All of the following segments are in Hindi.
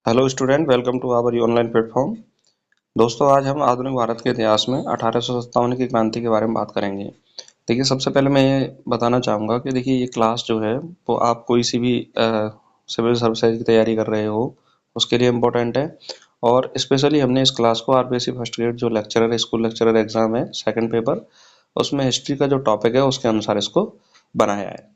Hello student, welcome to our online platform. दोस्तों, आज हम आधुनिक भारत के इतिहास में 1857 की क्रांति के बारे में बात करेंगे। देखिए, सबसे पहले मैं ये बताना चाहूँगा कि देखिए ये क्लास जो है वो आप कोई सी भी सिविल सर्विसेज की तैयारी कर रहे हो उसके लिए इम्पोर्टेंट है। और स्पेशली हमने इस क्लास को आरपीएससी फर्स्ट ग्रेड जो लेक्चरर स्कूल लेक्चरर एग्जाम है सेकंड पेपर, उसमें हिस्ट्री का जो टॉपिक है उसके अनुसार इसको बनाया है।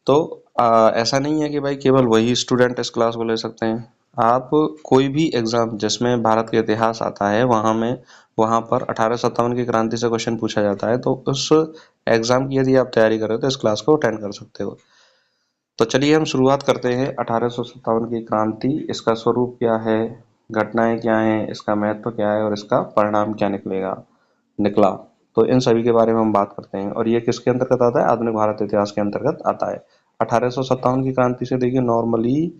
तो ऐसा नहीं है कि भाई केवल वही स्टूडेंट इस क्लास को ले सकते हैं। आप कोई भी एग्जाम जिसमें भारत का इतिहास आता है वहाँ पर 1857 की क्रांति से क्वेश्चन पूछा जाता है, तो उस एग्जाम की यदि आप तैयारी कर रहे हो तो इस क्लास को अटेंड कर सकते हो। तो चलिए हम शुरुआत करते हैं 1857 की क्रांति। इसका स्वरूप क्या है, घटनाएं क्या हैं, इसका महत्व क्या है और इसका परिणाम क्या निकला। तो इन सभी के बारे में हम बात करते हैं। और ये किसके अंतर्गत आता है? आधुनिक भारत इतिहास के अंतर्गत आता है। 1857 की क्रांति से देखिए, नॉर्मली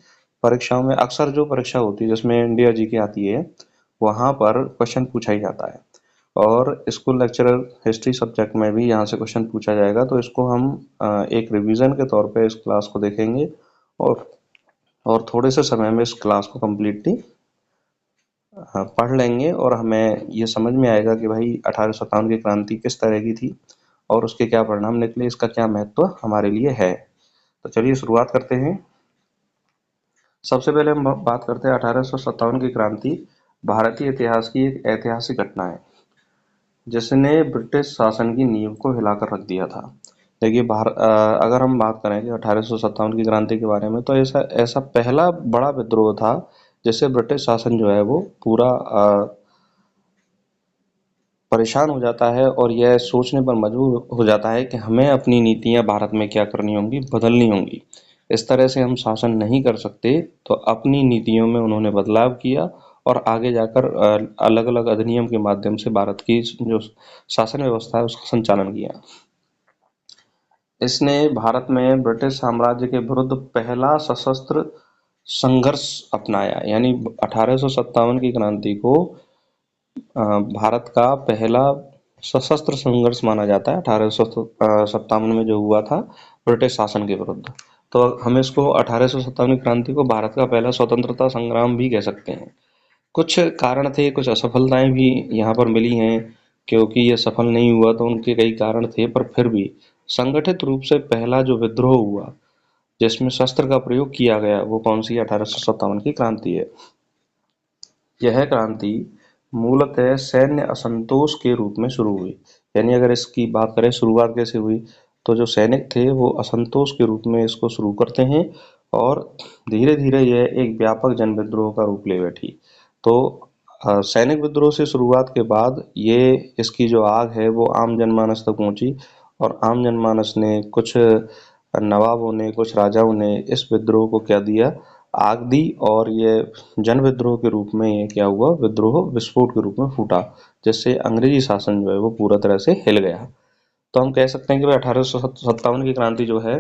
परीक्षाओं में अक्सर जो परीक्षा होती है जिसमें इंडिया जीके आती है वहां पर क्वेश्चन पूछा ही जाता है। और स्कूल लेक्चरर हिस्ट्री सब्जेक्ट में भी यहाँ से क्वेश्चन पूछा जाएगा, तो इसको हम एक रिवीजन के तौर पे इस क्लास को देखेंगे। और थोड़े से समय में इस क्लास को कम्प्लीटली पढ़ लेंगे और हमें ये समझ में आएगा कि भाई 1857 की क्रांति किस तरह की थी और उसके क्या परिणाम निकले, इसका क्या महत्व हमारे लिए है। तो चलिए शुरुआत करते हैं। सबसे पहले हम बात करते हैं 1857 की क्रांति। भारतीय इतिहास की एक ऐतिहासिक घटना है जिसने ब्रिटिश शासन की नींव को हिलाकर रख दिया था। देखिए, अगर हम बात करें कि 1857 की क्रांति के बारे में, तो ऐसा ऐसा पहला बड़ा विद्रोह था जिससे ब्रिटिश शासन जो है वो पूरा परेशान हो जाता है और यह सोचने पर मजबूर हो जाता है कि हमें अपनी नीतियां भारत में क्या करनी होंगी, बदलनी होंगी। इस तरह से हम शासन नहीं कर सकते, तो अपनी नीतियों में उन्होंने बदलाव किया और आगे जाकर अलग अलग अधिनियम के माध्यम से भारत की जो शासन व्यवस्था है उसका संचालन किया। इसने भारत में ब्रिटिश साम्राज्य के विरुद्ध पहला सशस्त्र संघर्ष अपनाया। यानी 1857 की क्रांति को भारत का पहला सशस्त्र संघर्ष माना जाता है। 1857 में जो हुआ था ब्रिटिश शासन के विरुद्ध, तो हम इसको 1857 की क्रांति को भारत का पहला स्वतंत्रता संग्राम भी कह सकते हैं। कुछ कारण थे, कुछ असफलताएं भी यहाँ पर मिली हैं, क्योंकि ये सफल नहीं हुआ तो उनके कई कारण थे, पर फिर भी संगठित रूप से पहला जो विद्रोह हुआ जिसमें शस्त्र का प्रयोग किया गया, वो कौन सी 1857 की क्रांति है। यह क्रांति मूलतः सैन्य असंतोष के रूप में शुरू हुई। यानी अगर इसकी बात करें शुरुआत कैसे हुई, तो जो सैनिक थे वो असंतोष के रूप में इसको शुरू करते हैं और धीरे धीरे यह एक व्यापक जन विद्रोह का रूप ले बैठी। तो सैनिक विद्रोह से शुरुआत के बाद ये इसकी जो आग है वो आम जनमानस तक पहुंची और आम जनमानस ने, कुछ नवाबों ने, कुछ राजाओं ने इस विद्रोह को क्या दिया, आग दी। और ये जन विद्रोह के रूप में ये क्या हुआ, विद्रोह विस्फोट के रूप में फूटा, जिससे अंग्रेजी शासन जो है वो पूरा तरह से हिल गया। तो हम कह सकते हैं कि भाई 1857 की क्रांति जो है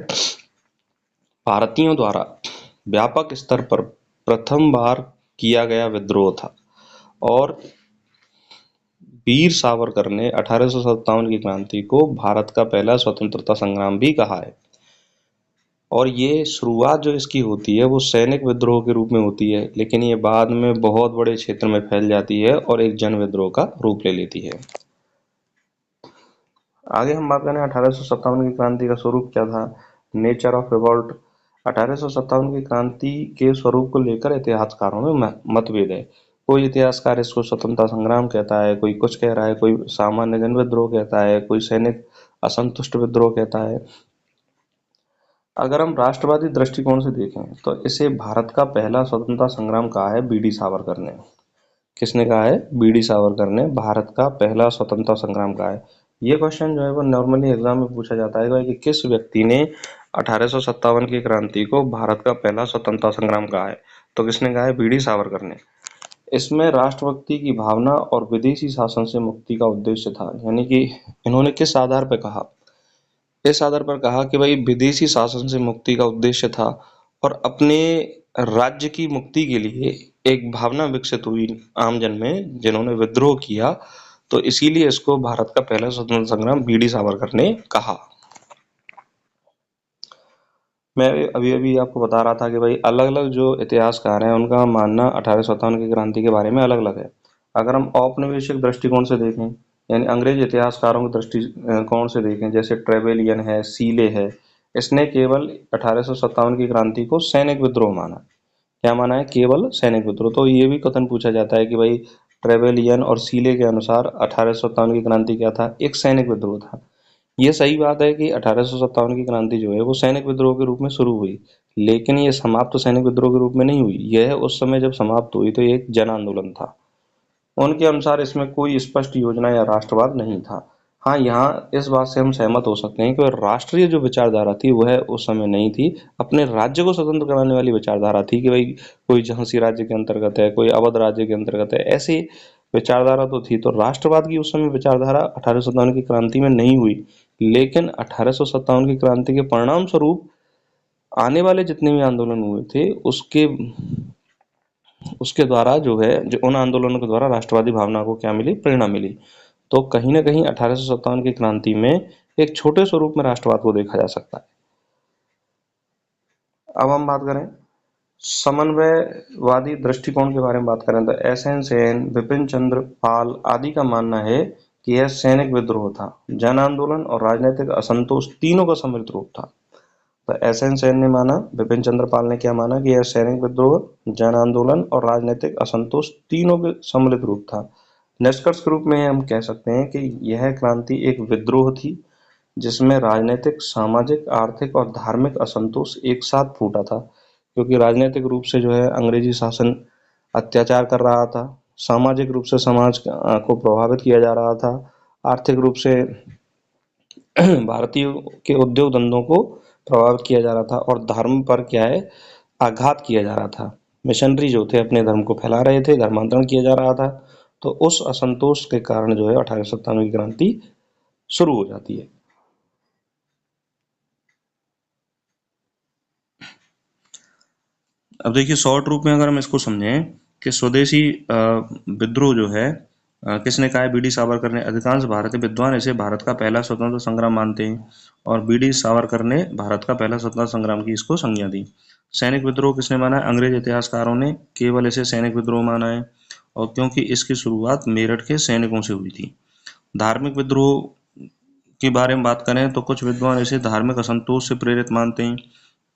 भारतीयों द्वारा व्यापक स्तर पर प्रथम बार किया गया विद्रोह था। और वीर सावरकर ने 1857 की क्रांति को भारत का पहला स्वतंत्रता संग्राम भी कहा है। और ये शुरुआत जो इसकी होती है वो सैनिक विद्रोह के रूप में होती है, लेकिन ये बाद में बहुत बड़े क्षेत्र में फैल जाती है और एक जन विद्रोह का रूप ले लेती है। आगे हम बात करें 1857 की क्रांति का स्वरूप क्या था, नेचर ऑफ रिवॉल्ट। 1857 की क्रांति के स्वरूप को लेकर इतिहासकारों में मतभेद है। कोई इतिहासकार इसको स्वतंत्रता संग्राम कहता है, कोई कुछ कह रहा है, कोई सामान्य जन विद्रोह कहता है, कोई सैनिक असंतुष्ट विद्रोह कहता है। अगर हम राष्ट्रवादी दृष्टिकोण से देखें तो इसे भारत का पहला स्वतंत्रता संग्राम कहा है बीडी सावरकर ने। किसने कहा है? बीडी सावरकर ने भारत का पहला स्वतंत्रता संग्राम कहा है। ये क्वेश्चन जो है वो नॉर्मली एग्जाम में पूछा जाता है कि किस व्यक्ति ने 1857 की क्रांति को भारत का पहला स्वतंत्रता संग्राम कहा है, तो किसने कहा है? बीडी सावरकर ने। इसमें राष्ट्रभक्ति की भावना और विदेशी शासन से मुक्ति का उद्देश्य था। यानी कि इन्होंने किस आधार पर कहा? इस आधार पर कहा कि भाई विदेशी शासन से मुक्ति का उद्देश्य था और अपने राज्य की मुक्ति के लिए एक भावना विकसित हुई आमजन में, जिन्होंने विद्रोह किया। तो इसीलिए इसको भारत का पहला स्वतंत्रता संग्राम बीडी सावरकर ने कहा। मैं अभी अभी आपको बता रहा था कि भाई अलग अलग जो इतिहासकार हैं उनका मानना 1857 की क्रांति के बारे में अलग अलग है। अगर हम औपनिवेशिक दृष्टिकोण से देखें, यानी अंग्रेज इतिहासकारों के दृष्टिकोण से देखें, जैसे ट्रेवेलियन है, सीले है, इसने केवल 1857 की क्रांति को सैनिक विद्रोह माना। क्या माना है? केवल सैनिक विद्रोह। तो ये भी कथन पूछा जाता है कि भाई ट्रेवेलियन और सीले के अनुसार 1857 की क्रांति क्या था? एक सैनिक विद्रोह था। ये सही बात है कि 1857 की क्रांति जो है वो सैनिक विद्रोह के रूप में शुरू हुई, लेकिन ये समाप्त तो सैनिक विद्रोह के रूप में नहीं हुई। यह उस समय जब समाप्त हुई तो ये एक जन आंदोलन था। उनके अनुसार इसमें कोई स्पष्ट योजना या राष्ट्रवाद नहीं था। हाँ, यहाँ इस बात से हम सहमत हो सकते हैं कि राष्ट्रीय जो विचारधारा थी वह उस समय नहीं थी। अपने राज्य को स्वतंत्र कराने वाली विचारधारा थी कि भाई कोई झांसी राज्य के अंतर्गत है, कोई अवध राज्य के अंतर्गत है, ऐसी विचारधारा तो थी। तो राष्ट्रवाद की उस समय विचारधारा 1857 की क्रांति में नहीं हुई, लेकिन 1857 की क्रांति के परिणाम स्वरूप आने वाले जितने भी आंदोलन हुए थे उसके उसके द्वारा जो है, जो उन आंदोलनों के द्वारा राष्ट्रवादी भावना को क्या मिली? प्रेरणा मिली। तो कहीं न कहीं 1857 की क्रांति में एक छोटे स्वरूप में राष्ट्रवाद को देखा जा सकता है। अब हम बात करें समन्वयवादी दृष्टिकोण के बारे में बात करें तो एसएन सेन, बिपिन चंद्र पाल आदि का मानना है कि यह सैनिक विद्रोह था। जन आंदोलन और राजनीतिक असंतोष तीनों का सम्मिलित रूप था। तो एसएन सेन ने माना, बिपिन चंद्र पाल ने क्या माना कि यह सैनिक विद्रोह, जन आंदोलन और राजनीतिक असंतोष तीनों के सम्मिलित रूप था। निष्कर्ष के रूप में हम कह सकते हैं कि यह क्रांति एक विद्रोह थी जिसमें राजनीतिक, सामाजिक, आर्थिक और धार्मिक असंतोष एक साथ फूटा था। क्योंकि राजनीतिक रूप से जो है अंग्रेजी शासन अत्याचार कर रहा था, सामाजिक रूप से समाज को प्रभावित किया जा रहा था, आर्थिक रूप से भारतीयों के उद्योग धंधों को प्रभावित किया जा रहा था और धर्म पर क्या है? आघात किया जा रहा था। मिशनरी जो थे अपने धर्म को फैला रहे थे, धर्मांतरण किया जा रहा था। तो उस असंतोष के कारण जो है 1857 की क्रांति शुरू हो जाती है। अब देखिए शॉर्ट रूप में अगर हम इसको समझें कि स्वदेशी विद्रोह जो है किसने कहा है? बी डी सावरकर ने। अधिकांश भारतीय विद्वान इसे भारत का पहला स्वतंत्र संग्राम मानते हैं और बी डी सावरकर ने भारत का पहला स्वतंत्र संग्राम की इसको संज्ञा दी। सैनिक विद्रोह किसने माना है? अंग्रेज इतिहासकारों ने केवल इसे सैनिक विद्रोह माना है, और क्योंकि इसकी शुरुआत मेरठ के सैनिकों से हुई थी। धार्मिक विद्रोह के बारे में बात करें तो कुछ विद्वान इसे धार्मिक असंतोष से प्रेरित मानते हैं।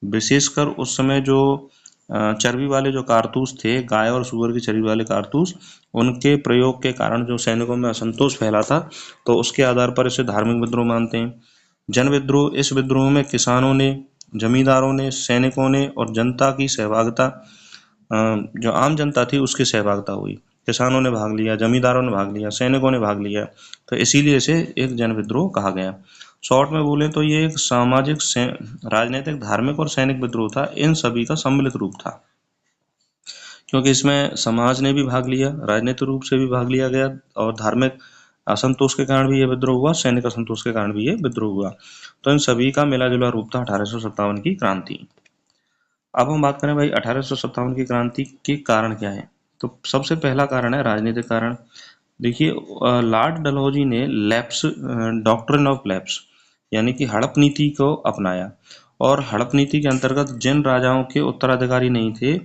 विशेषकर उस समय जो चर्बी वाले जो कारतूस थे, गाय और सूअर की चर्बी वाले कारतूस, उनके प्रयोग के कारण जो सैनिकों में असंतोष फैला था, तो उसके आधार पर इसे धार्मिक विद्रोह मानते हैं। जन विद्रोह, इस विद्रोह में किसानों ने, जमींदारों ने, सैनिकों ने और जनता की सहभागिता, जो आम जनता थी उसकी सहभागिता हुई। किसानों ने भाग लिया, जमींदारों ने भाग लिया, सैनिकों ने भाग लिया, तो इसीलिए इसे एक जन विद्रोह कहा गया। शॉर्ट में बोले तो ये एक सामाजिक, राजनीतिक, धार्मिक और सैनिक विद्रोह था। इन सभी का सम्मिलित रूप था, क्योंकि इसमें समाज ने भी भाग लिया, राजनीतिक रूप से भी भाग लिया गया, और धार्मिक असंतोष के कारण भी ये विद्रोह हुआ, सैनिक असंतोष के कारण भी ये विद्रोह हुआ। तो इन सभी का मिला जुला रूप था 1857 की क्रांति। अब हम बात करें भाई 1857 की क्रांति के कारण क्या है, तो सबसे पहला कारण है राजनीतिक कारण। देखिए लॉर्ड डलहौजी ने लैप्स, डॉक्ट्रिन ऑफ लैप्स, यानी कि हड़प नीति को अपनाया, और हड़प नीति के अंतर्गत जिन राजाओं के उत्तराधिकारी नहीं थे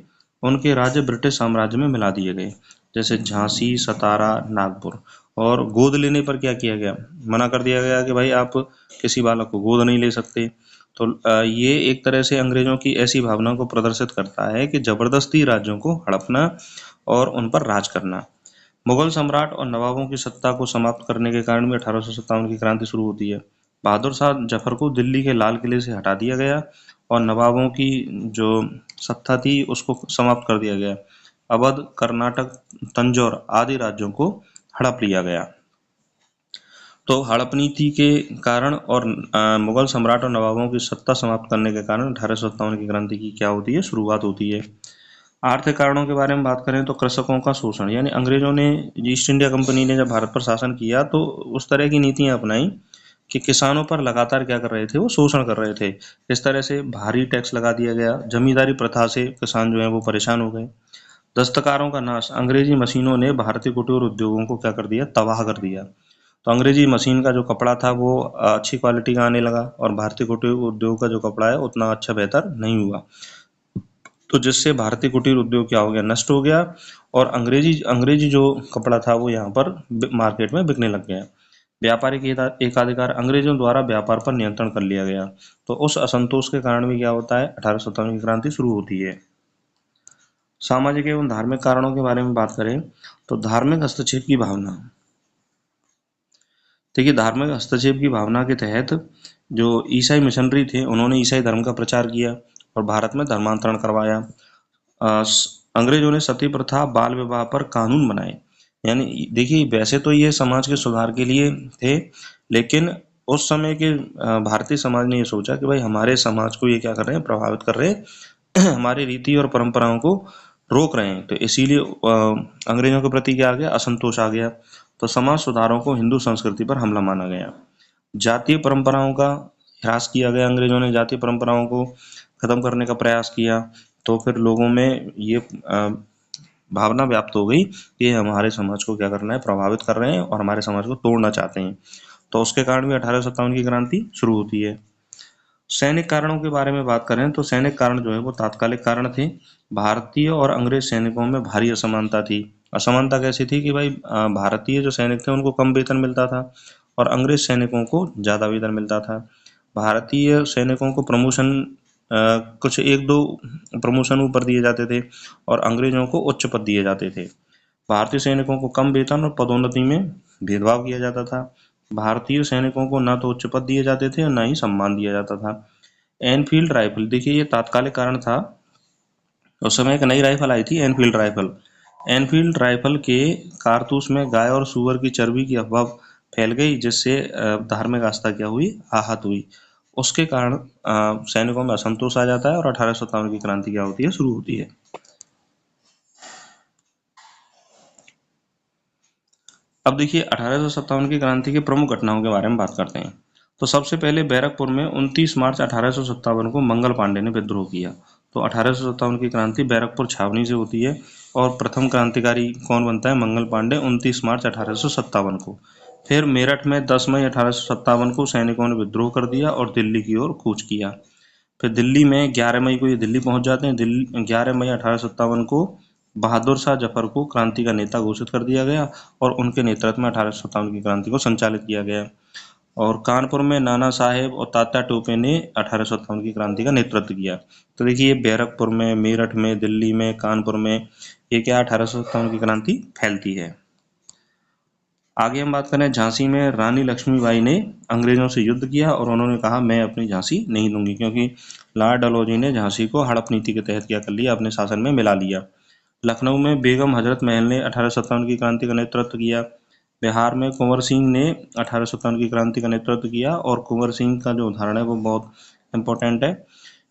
उनके राज्य ब्रिटिश साम्राज्य में मिला दिए गए, जैसे झांसी, सतारा, नागपुर। और गोद लेने पर क्या किया गया? मना कर दिया गया कि भाई आप किसी बालक को गोद नहीं ले सकते। तो ये एक तरह से अंग्रेजों की ऐसी भावना को प्रदर्शित करता है कि जबरदस्ती राज्यों को हड़पना और उन पर राज करना। मुगल सम्राट और नवाबों की सत्ता को समाप्त करने के कारण भी 1857 की क्रांति शुरू होती है। बहादुर शाह जफर को दिल्ली के लाल किले से हटा दिया गया और नवाबों की जो सत्ता थी उसको समाप्त कर दिया गया। अवध, कर्नाटक, तंजौर आदि राज्यों को हड़प लिया गया। तो हड़प नीति के कारण और मुगल सम्राट और नवाबों की सत्ता समाप्त करने के कारण 1857 की क्रांति की क्या होती है? शुरुआत होती है। आर्थिक कारणों के बारे में बात करें तो कृषकों का शोषण, यानी अंग्रेजों ने, ईस्ट इंडिया कंपनी ने जब भारत पर शासन किया तो उस तरह की नीतियां अपनाई कि किसानों पर लगातार क्या कर रहे थे? वो शोषण कर रहे थे। इस तरह से भारी टैक्स लगा दिया गया। जमींदारी प्रथा से किसान जो है वो परेशान हो गए। दस्तकारों का नाश, अंग्रेजी मशीनों ने भारतीय कुटीर उद्योगों को क्या कर दिया? तबाह कर दिया। तो अंग्रेजी मशीन का जो कपड़ा था वो अच्छी क्वालिटी का आने लगा और भारतीय कुटीर उद्योग का जो कपड़ा है उतना अच्छा बेहतर नहीं हुआ। तो जिससे भारतीय कुटीर उद्योग क्या हो गया, नष्ट हो गया और अंग्रेजी अंग्रेजी जो कपड़ा था वो यहाँ पर मार्केट में बिकने लग गया। व्यापारिक एकाधिकार, अंग्रेजों द्वारा व्यापार पर नियंत्रण कर लिया गया। तो उस असंतोष के कारण भी क्या होता है, 1857 की क्रांति शुरू होती है। सामाजिक एवं धार्मिक कारणों के बारे में बात करें तो धार्मिक हस्तक्षेप की भावना। देखिए, धार्मिक हस्तक्षेप की भावना के तहत जो ईसाई मिशनरी थे उन्होंने ईसाई धर्म का प्रचार किया और भारत में धर्मांतरण करवाया। अंग्रेजों ने सती प्रथा, बाल विवाह पर कानून बनाए। यानी देखिए, वैसे तो ये समाज के सुधार के लिए थे, लेकिन उस समय के भारतीय समाज ने ये सोचा कि भाई हमारे समाज को ये क्या कर रहे हैं, प्रभावित कर रहे हैं, हमारी रीति और परंपराओं को रोक रहे हैं। तो इसीलिए अंग्रेजों के प्रति क्या आ गया, असंतोष आ गया। तो समाज सुधारों को हिंदू संस्कृति पर हमला माना गया। जातीय परंपराओं का ह्रास किया गया, अंग्रेजों ने जातीय परंपराओं को खत्म करने का प्रयास किया। तो फिर लोगों में ये भावना व्याप्त हो गई कि हमारे समाज को क्या करना है, प्रभावित कर रहे हैं और हमारे समाज को तोड़ना चाहते हैं। तो उसके कारण भी 1857 की क्रांति शुरू होती है। सैनिक कारणों के बारे में बात करें तो सैनिक कारण जो है वो तात्कालिक कारण थे। भारतीय और अंग्रेज सैनिकों में भारी असमानता थी। असमानता कैसी थी कि भाई भारतीय जो सैनिक थे उनको कम वेतन मिलता था और अंग्रेज सैनिकों को ज़्यादा वेतन मिलता था। भारतीय सैनिकों को प्रमोशन कुछ एक दो प्रमोशन ऊपर दिए जाते थे और अंग्रेजों को उच्च पद दिए जाते थे। भारतीय सैनिकों को कम वेतन और पदोन्नति में भेदभाव किया जाता था। भारतीय सैनिकों को न तो उच्च पद दिए जाते थे और न ही सम्मान दिया जाता था। एनफील्ड राइफल, देखिए ये तात्कालिक कारण था। उस समय एक नई राइफल आई थी, एनफील्ड राइफल। एनफील्ड राइफल के कारतूस में गाय और सूअर की चर्बी की अफवाह फैल गई, जिससे धार्मिक आस्था क्या हुई, आहत हुई। उसके कारण सैनिकों में असंतोष आ जाता है और 1857 की क्रांति क्या होती है, शुरू होती है। अब देखिए, 1857 की क्रांति की प्रमुख घटनाओं के बारे में बात करते हैं। तो सबसे पहले बैरकपुर में 29 मार्च 1857 को मंगल पांडे ने विद्रोह किया। तो 1857 की क्रांति बैरकपुर छावनी से होती है और प्रथम क्रांतिकारी कौन बनता है, मंगल पांडे, 29 मार्च 1857 को। फिर मेरठ में 10 मई 1857 को सैनिकों ने विद्रोह कर दिया और दिल्ली की ओर कूच किया। फिर दिल्ली में 11 मई को ये दिल्ली पहुंच जाते हैं। 11 मई 1857 को बहादुर शाह जफर को क्रांति का नेता घोषित कर दिया गया और उनके नेतृत्व में 1857 की क्रांति को संचालित किया गया। और कानपुर में नाना साहेब और तात्या टोपे ने 1857 की क्रांति का नेतृत्व किया। तो देखिए, बैरकपुर में, मेरठ में, दिल्ली में, कानपुर में ये क्या 1857 की क्रांति फैलती है। आगे हम बात करें, झांसी में रानी लक्ष्मीबाई ने अंग्रेजों से युद्ध किया और उन्होंने कहा मैं अपनी झांसी नहीं दूंगी, क्योंकि लॉर्ड डलहौजी ने झांसी को हड़प नीति के तहत क्या कर लिया, अपने शासन में मिला लिया। लखनऊ में बेगम हजरत महल ने 1857 की क्रांति का नेतृत्व किया। बिहार में कुंवर सिंह ने 1857 की क्रांति का नेतृत्व किया और कुंवर सिंह का जो उदाहरण है वो बहुत इंपॉर्टेंट है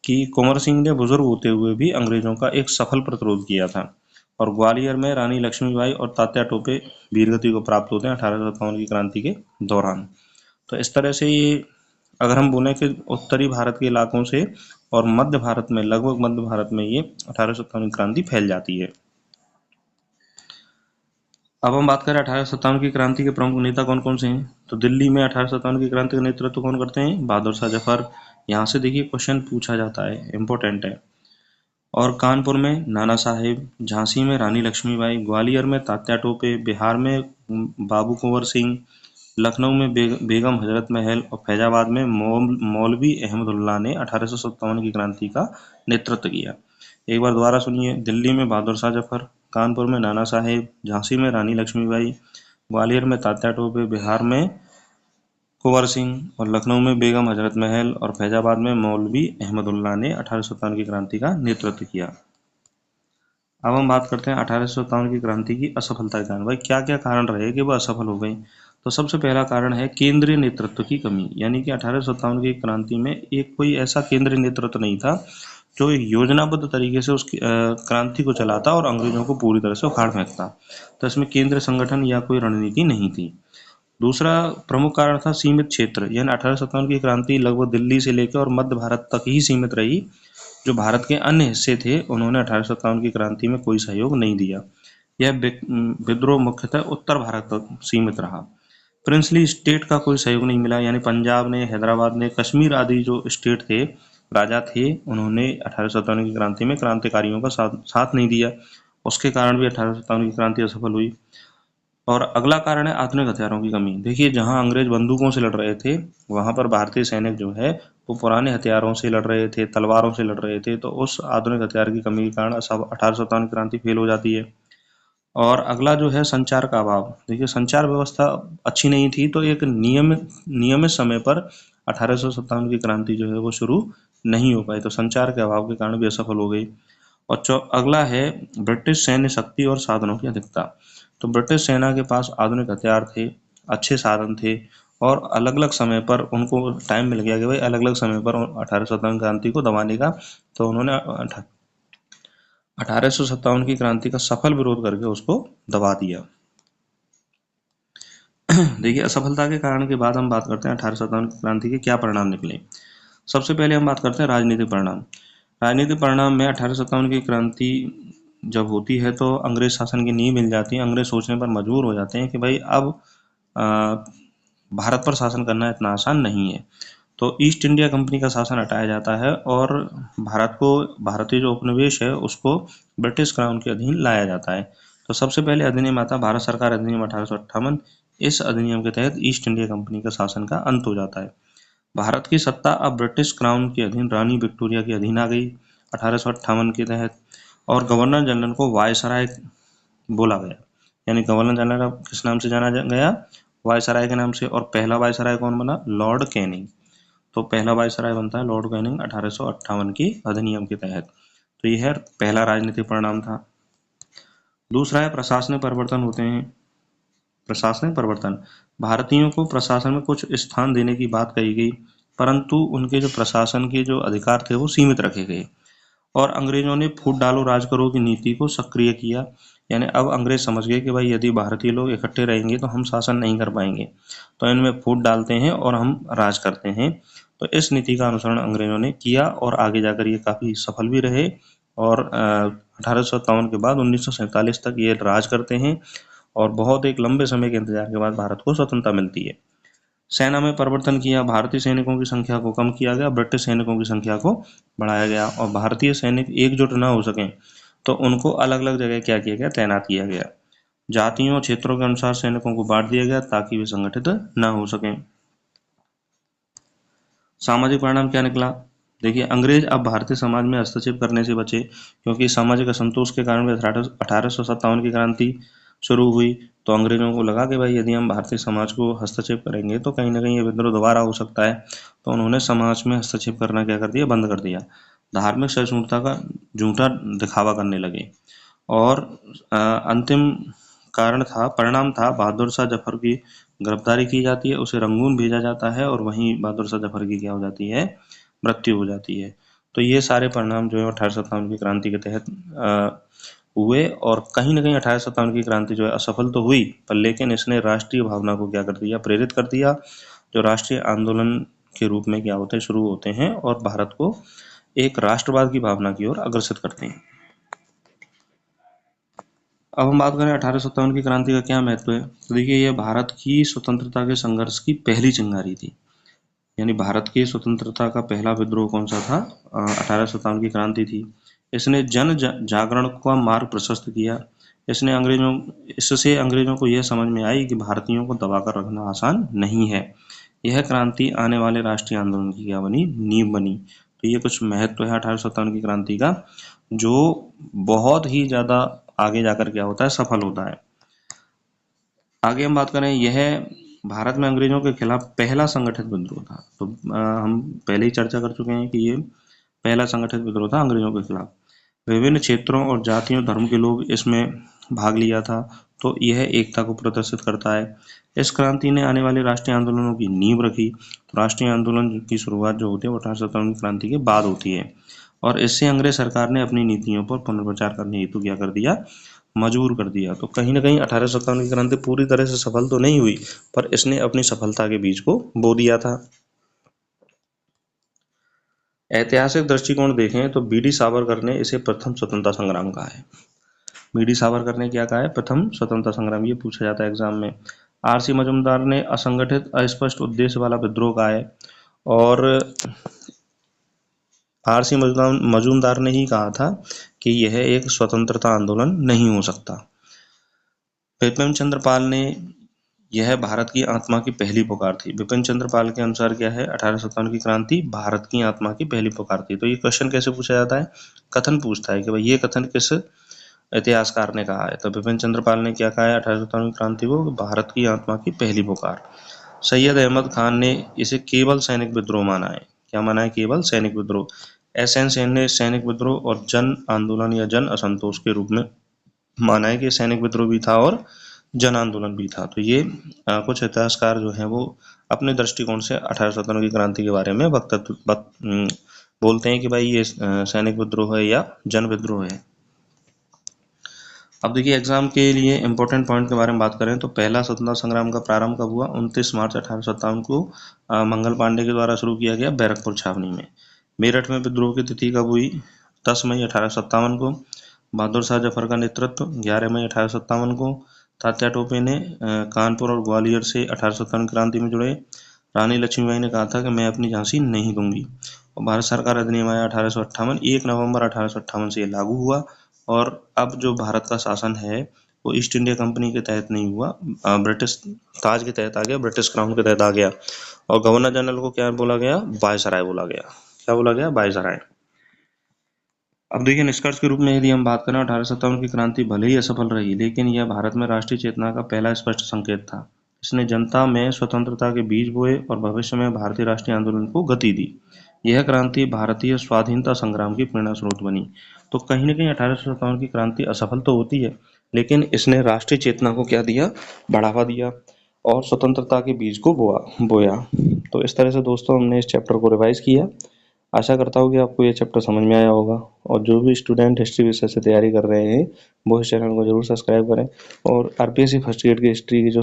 कि कुंवर सिंह ने बुजुर्ग होते हुए भी अंग्रेजों का एक सफल प्रतिरोध किया था। और ग्वालियर में रानी लक्ष्मीबाई और तात्या टोपे वीरगति को प्राप्त होते हैं 1857 की क्रांति के दौरान। तो इस तरह से ये, अगर हम बोलें कि उत्तरी भारत के इलाकों से और मध्य भारत में, लगभग मध्य भारत में ये 1857 की क्रांति फैल जाती है। अब हम बात करें 1857 की क्रांति के प्रमुख नेता कौन कौन से हैं। तो दिल्ली में 1857 की क्रांति का नेतृत्व कौन करते हैं, बहादुर शाह जफर। यहाँ से देखिए क्वेश्चन पूछा जाता है, इंपॉर्टेंट है। और कानपुर में नाना साहेब, झांसी में रानी लक्ष्मीबाई, ग्वालियर में तात्या टोपे, बिहार में बाबू कुंवर सिंह, लखनऊ में बेगम हजरत महल और फैजाबाद में मौलवी अहमदुल्ला ने 1857 की क्रांति का नेतृत्व किया। एक बार दोबारा सुनिए, दिल्ली में बहादुर शाह जफर, कानपुर में नाना साहेब, झांसी में रानी लक्ष्मीबाई, ग्वालियर में तात्या टोपे, बिहार में कुंवर सिंह और लखनऊ में बेगम हजरत महल और फैजाबाद में मौलवी अहमदुल्ला ने 1857 की क्रांति का नेतृत्व किया। अब हम बात करते हैं 1857 की क्रांति की असफलता के कारण। भाई क्या क्या कारण रहे कि वह असफल हो गई। तो सबसे पहला कारण है केंद्रीय नेतृत्व की कमी, यानी कि 1857 की क्रांति में एक कोई ऐसा केंद्रीय नेतृत्व नहीं था जो योजनाबद्ध तरीके से उस क्रांति को चलाता और अंग्रेजों को पूरी तरह से उखाड़ फेंकता। तो इसमें केंद्र संगठन या कोई रणनीति नहीं थी। दूसरा प्रमुख कारण था सीमित क्षेत्र, यानी 1857 की क्रांति लगभग दिल्ली से लेकर और मध्य भारत तक ही सीमित रही। जो भारत के अन्य हिस्से थे उन्होंने 1857 की क्रांति में कोई सहयोग नहीं दिया। यह विद्रोह मुख्यतः उत्तर भारत तक सीमित रहा। प्रिंसली स्टेट का कोई सहयोग नहीं मिला, यानी पंजाब ने, हैदराबाद ने, कश्मीर आदि जो स्टेट थे, राजा थे, उन्होंने 1857 की क्रांति में क्रांतिकारियों का साथ नहीं दिया। उसके कारण भी 1857 की क्रांति असफल हुई। और अगला कारण है आधुनिक हथियारों की कमी। देखिए, जहां अंग्रेज बंदूकों से लड़ रहे थे, वहां पर भारतीय सैनिक जो है वो पुराने हथियारों से लड़ रहे थे, तलवारों से लड़ रहे थे, तो उस आधुनिक हथियार की कमी के कारण 1857 की क्रांति फेल हो जाती है। और अगला जो है संचार का अभाव। देखिए, संचार व्यवस्था अच्छी नहीं थी, तो एक नियमित नियमित समय पर 1857 की क्रांति जो है वो शुरू नहीं हो पाई, तो संचार के अभाव के कारण भी असफल हो गई। और अगला है ब्रिटिश सैन्य शक्ति और साधनों की अधिकता। तो ब्रिटिश सेना के पास आधुनिक हथियार थे, अच्छे साधन थे, और अलग अलग समय पर उनको टाइम मिल गया कि भाई अलग अलग समय पर 1857 क्रांति को दबाने का, तो उन्होंने 1857 की क्रांति का सफल विरोध करके उसको दबा दिया। देखिए, असफलता के कारण के बाद हम बात करते हैं 1857 की क्रांति के क्या परिणाम निकले। सबसे पहले हम बात करते हैं राजनीतिक परिणाम। राजनीतिक परिणाम में 1857 की क्रांति जब होती है तो अंग्रेज शासन की नींव मिल जाती है। अंग्रेज सोचने पर मजबूर हो जाते हैं कि भाई अब भारत पर शासन करना इतना आसान नहीं है, तो ईस्ट इंडिया कंपनी का शासन हटाया जाता है और भारतीय जो उपनिवेश है उसको ब्रिटिश क्राउन के अधीन लाया जाता है। तो सबसे पहले अधिनियम आता है भारत सरकार अधिनियम 1858। इस अधिनियम के तहत ईस्ट इंडिया कंपनी का शासन का अंत हो जाता है। भारत की सत्ता अब ब्रिटिश क्राउन के अधीन रानी विक्टोरिया के अधीन आ गई 1858 के तहत। और गवर्नर जनरल को वायसराय बोला गया, यानी गवर्नर जनरल किस नाम से जाना गया? वायसराय के नाम से। और पहला वायसराय कौन बना? Lord Canning. तो पहला वायसराय बनता है लॉर्ड कैनिंग 1858 की अधिनियम के तहत। तो यह पहला राजनीतिक परिणाम था। दूसरा है प्रशासनिक परिवर्तन होते हैं। प्रशासनिक परिवर्तन, भारतीयों को प्रशासन में कुछ स्थान देने की बात कही गई, परंतु उनके जो प्रशासन के जो अधिकार थे वो सीमित रखे गए। और अंग्रेजों ने फूट डालो राज करो की नीति को सक्रिय किया, यानी अब अंग्रेज समझ गए कि भाई यदि भारतीय लोग इकट्ठे रहेंगे तो हम शासन नहीं कर पाएंगे, तो इनमें फूट डालते हैं और हम राज करते हैं। तो इस नीति का अनुसरण अंग्रेजों ने किया और आगे जाकर ये काफ़ी सफल भी रहे। और 1857 के बाद 1947 तक ये राज करते हैं और बहुत एक लंबे समय के इंतजार के बाद भारत को स्वतंत्रता मिलती है। सेना में परिवर्तन किया, भारतीय सैनिकों की संख्या को कम किया गया, ब्रिटिश सैनिकों की संख्या को बढ़ाया गया। और भारतीय सैनिक एकजुट न हो सकें तो उनको अलग अलग जगह क्या किया गया? तैनात किया गया। जातियों क्षेत्रों के अनुसार सैनिकों को बांट दिया गया ताकि वे संगठित न हो सकें। सामाजिक परिणाम क्या निकला? देखिए, अंग्रेज अब भारतीय समाज में हस्तक्षेप करने से बचे, क्योंकि सामाजिक असंतोष के कारण 1857 की क्रांति शुरू हुई। तो अंग्रेजों को लगा कि भाई यदि हम भारतीय समाज को हस्तक्षेप करेंगे तो कहीं ना कहीं ये विद्रोह दोबारा हो सकता है। तो उन्होंने समाज में हस्तक्षेप करना क्या कर दिया? बंद कर दिया। धार्मिक सहिष्णुता का झूठा दिखावा करने लगे। और अंतिम परिणाम था बहादुर शाह जफर की गिरफ्तारी की जाती है, उसे रंगून भेजा जाता है और वहीं बहादुर शाह जफर की क्या हो जाती है? मृत्यु हो जाती है। तो ये सारे परिणाम जो है 1857 की क्रांति के तहत हुए। और कहीं ना कहीं 1857 की क्रांति जो है असफल तो हुई, पर लेकिन इसने राष्ट्रीय भावना को क्या कर दिया? प्रेरित कर दिया, जो राष्ट्रीय आंदोलन के रूप में क्या होते हैं? शुरू होते हैं और भारत को एक राष्ट्रवाद की भावना की ओर अग्रसर करते हैं। अब हम बात करें 1857 की क्रांति का क्या महत्व है, तो देखिए, यह भारत की स्वतंत्रता के संघर्ष की पहली चिंगारी थी। यानी भारत की स्वतंत्रता का पहला विद्रोह कौन सा था? 1857 की क्रांति थी। इसने जन जागरण का मार्ग प्रशस्त किया। इससे अंग्रेजों को यह समझ में आई कि भारतीयों को दबाकर रखना आसान नहीं है। यह क्रांति आने वाले राष्ट्रीय आंदोलन की क्या बनी? नींव बनी। तो ये कुछ महत्व है 1857 की क्रांति का, जो बहुत ही ज्यादा आगे जाकर क्या होता है? सफल होता है। आगे हम बात करें, यह भारत में अंग्रेजों के खिलाफ पहला संगठित विद्रोह था। तो हम पहले ही चर्चा कर चुके हैं कि ये पहला संगठित विद्रोह था अंग्रेजों के खिलाफ। विभिन्न क्षेत्रों और जातियों धर्म के लोग इसमें भाग लिया था, तो यह एकता को प्रदर्शित करता है। इस क्रांति ने आने वाले राष्ट्रीय आंदोलनों की नींव रखी। तो राष्ट्रीय आंदोलन की शुरुआत जो होती है वो 1857 की क्रांति के बाद होती है, और इससे अंग्रेज सरकार ने अपनी नीतियों पर पुनर्विचार करने हेतु क्या कर दिया? मजबूर कर दिया। तो कहीं ना कहीं 1857 की क्रांति पूरी तरह से सफल तो नहीं हुई, पर इसने अपनी सफलता के बीज को बो दिया था। ऐतिहासिक दृष्टिकोण देखें तो बी डी सावरकर ने इसे प्रथम स्वतंत्रता संग्राम कहा है। बी डी सावरकर ने क्या कहा है? प्रथम स्वतंत्रता संग्राम। ये पूछा जाता है एग्जाम में। आर.सी. मजूमदार ने असंगठित अस्पष्ट उद्देश्य वाला विद्रोह कहा है, और आर.सी. मजूमदार ने ही कहा था कि यह एक स्वतंत्रता आंदोलन नहीं हो सकता। बिपिन चंद्र पाल ने, यह भारत की आत्मा की पहली पुकार थी। बिपिन चंद्र पाल के अनुसार क्या है, 1857 की क्रांति भारत की आत्मा की पहली पुकार थी। तो ये क्वेश्चन कैसे पूछा जाता है, कथन पूछता है कि भाई ये कथन किस इतिहासकार ने कहा है। तो बिपिन चंद्र पाल ने क्या कहा है 1857 की क्रांति को, भारत की आत्मा की पहली पुकार। सैयद अहमद खान ने इसे केवल सैनिक विद्रोह माना है। क्या माना है, केवल सैनिक विद्रोह। एस.एन. सेन ने सैनिक विद्रोह और जन आंदोलन या जन असंतोष के रूप में माना है कि सैनिक विद्रोह भी था और जन आंदोलन भी था। तो ये कुछ इतिहासकार जो हैं वो अपने दृष्टिकोण से 1857 की क्रांति के बारे में बोलते हैं कि भाई ये सैनिक विद्रोह है या जन विद्रोह है। अब देखिए एग्जाम के लिए इंपॉर्टेंट पॉइंट के बारे में बात करें तो पहला स्वतंत्रता संग्राम का प्रारंभ कब हुआ, 29 मार्च 1857 को मंगल पांडे के द्वारा शुरू किया गया बैरकपुर छावनी में। मेरठ में विद्रोह की तिथि कब हुई, 10 मई 1857 को। बहादुर शाह जफर का नेतृत्व 11 मई 1857 को। तात्या टोपे ने कानपुर और ग्वालियर से 1857 क्रांति में जुड़े। रानी लक्ष्मीबाई ने कहा था कि मैं अपनी झांसी नहीं दूंगी। और भारत सरकार अधिनियम आया 1858, 1 नवंबर 1858 से ये लागू हुआ। और अब जो भारत का शासन है वो ईस्ट इंडिया कंपनी के तहत नहीं हुआ, ब्रिटिश ताज के तहत आ गया, ब्रिटिश क्राउन के तहत आ गया। और गवर्नर जनरल को क्या बोला गया, वायसराय बोला गया। क्या बोला गया, वायसराय। अब देखिए निष्कर्ष के रूप में यदि हम बात करें 1857 की क्रांति भले ही असफल रही, लेकिन यह भारत में राष्ट्रीय चेतना का पहला स्पष्ट संकेत था। इसने जनता में स्वतंत्रता के बीज बोए और भविष्य में भारतीय राष्ट्रीय आंदोलन को गति दी। यह क्रांति भारतीय स्वाधीनता संग्राम की प्रेरणा स्रोत बनी। तो कहीं न कहीं 1857 की क्रांति असफल तो होती है, लेकिन इसने राष्ट्रीय चेतना को क्या दिया, बढ़ावा दिया और स्वतंत्रता के बीज को बोया। तो इस तरह से दोस्तों हमने इस चैप्टर को रिवाइज किया। आशा करता हूँ कि आपको ये चैप्टर समझ में आया होगा। और जो भी स्टूडेंट हिस्ट्री विषय से तैयारी कर रहे हैं वो इस चैनल को जरूर सब्सक्राइब करें। और आरपीएससी फर्स्ट ग्रेड की हिस्ट्री की जो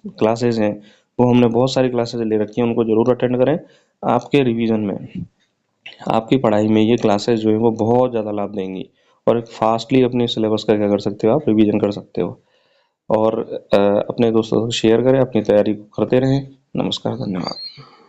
क्लासेज हैं वो हमने बहुत सारी क्लासेज ले रखी हैं, उनको जरूर अटेंड करें। आपके रिवीजन में, आपकी पढ़ाई में ये क्लासेज जो है वो बहुत ज़्यादा लाभ देंगी और एक फास्टली अपने सिलेबस का क्या कर सकते हो, आप रिवीजन कर सकते हो। और अपने दोस्तों को शेयर करें, अपनी तैयारी करते रहें। नमस्कार, धन्यवाद।